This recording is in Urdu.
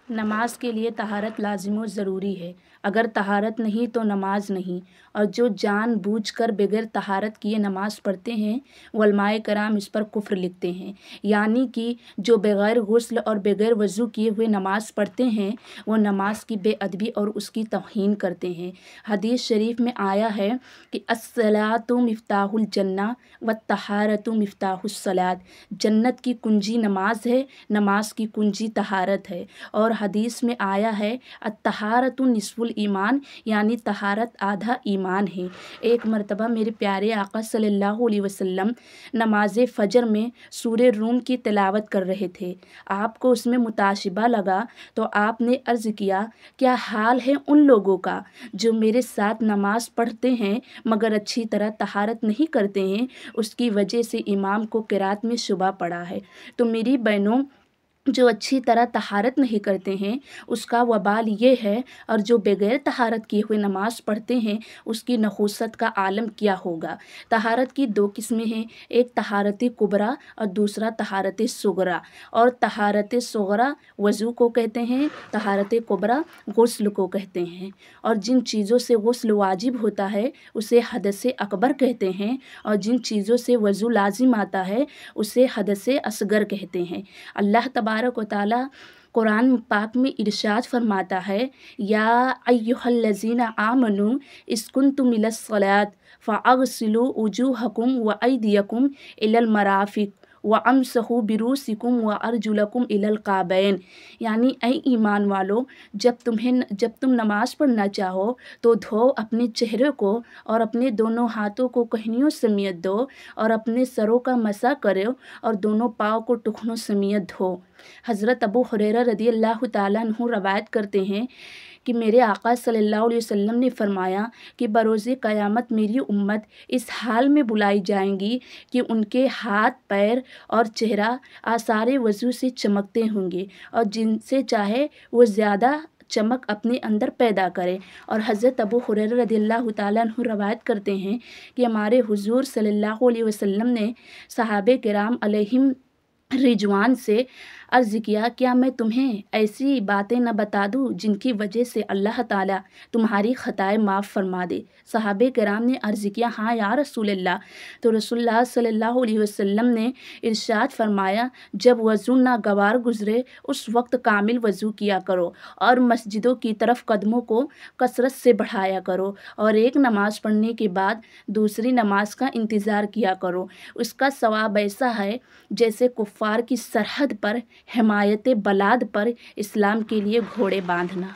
نماز کے لیے طہارت لازم و ضروری ہے۔ اگر طہارت نہیں تو نماز نہیں، اور جو جان بوجھ کر بغیر طہارت کیے نماز پڑھتے ہیں علماء کرام اس پر کفر لکھتے ہیں، یعنی کہ جو بغیر غسل اور بغیر وضو کیے ہوئے نماز پڑھتے ہیں وہ نماز کی بے ادبی اور اس کی توہین کرتے ہیں۔ حدیث شریف میں آیا ہے کہ الصلاۃ مفتاح الجنہ والطہارۃ مفتاح الصلاۃ، جنت کی کنجی نماز ہے، نماز کی کنجی طہارت ہے۔ اور حدیث میں آیا ہے الطہارۃ نصف الایمان، یعنی طہارت آدھا ایمان ہے۔ ایک مرتبہ میرے پیارے آقا صلی اللہ علیہ وسلم نماز فجر میں سورہ روم کی تلاوت کر رہے تھے، آپ کو اس میں متاشبہ لگا تو آپ نے عرض کیا کیا حال ہے ان لوگوں کا جو میرے ساتھ نماز پڑھتے ہیں مگر اچھی طرح طہارت نہیں کرتے ہیں، اس کی وجہ سے امام کو قرات میں شبہ پڑا ہے۔ تو میری بہنوں، جو اچھی طرح طہارت نہیں کرتے ہیں اس کا وبال یہ ہے، اور جو بغیر طہارت کیے ہوئے نماز پڑھتے ہیں اس کی نحوست کا عالم کیا ہوگا۔ طہارت کی دو قسمیں ہیں، ایک طہارت کبریٰ اور دوسرا طہارت صغریٰ، اور طہارت صغریٰ وضو کو کہتے ہیں، طہارت کبریٰ غسل کو کہتے ہیں، اور جن چیزوں سے غسل واجب ہوتا ہے اسے حدث اکبر کہتے ہیں، اور جن چیزوں سے وضو لازم آتا ہے اسے حدث اصغر کہتے ہیں۔ اللہ تبارک و تعالی قرآن پاک میں ارشاد فرماتا ہے یا ایھا الذین آمنوا اذ کنتم الی الصلاۃ فاغسلوا وجوہکم وایدیکم الی المرافق وامسحوا برؤوسکم وارجلکم الی الکعبین، یعنی اے ایمان والو، جب تم نماز پڑھنا چاہو تو دھو اپنے چہرے کو اور اپنے دونوں ہاتھوں کو کہنیوں سمیت دھو، اور اپنے سروں کا مسح کرو اور دونوں پاؤں کو ٹخنوں سمیت دھو۔ حضرت ابو ہریرہ رضی اللہ تعالیٰ عنہ روایت کرتے ہیں کہ میرے آقا صلی اللہ علیہ وسلم نے فرمایا کہ بروز قیامت میری امت اس حال میں بلائی جائیں گی کہ ان کے ہاتھ، پیر اور چہرہ آثار وضو سے چمکتے ہوں گے، اور جن سے چاہے وہ زیادہ چمک اپنے اندر پیدا کرے۔ اور حضرت ابو ہریرہ رضی اللہ تعالیٰ عنہ روایت کرتے ہیں کہ ہمارے حضور صلی اللہ علیہ وسلم نے صحابہ کرام علیہم رضوان سے عرض کیا کیا میں تمہیں ایسی باتیں نہ بتا دوں جن کی وجہ سے اللہ تعالیٰ تمہاری خطائیں معاف فرما دے؟ صحابہ کرام نے عرض کیا ہاں یا رسول اللہ۔ تو رسول اللہ صلی اللہ علیہ وسلم نے ارشاد فرمایا جب وضو ناگوار گزرے اس وقت کامل وضو کیا کرو، اور مسجدوں کی طرف قدموں کو کثرت سے بڑھایا کرو، اور ایک نماز پڑھنے کے بعد دوسری نماز کا انتظار کیا کرو، اس کا ثواب ایسا ہے جیسے کفار کی سرحد پر حمایت بلاد پر اسلام کے لیے گھوڑے باندھنا۔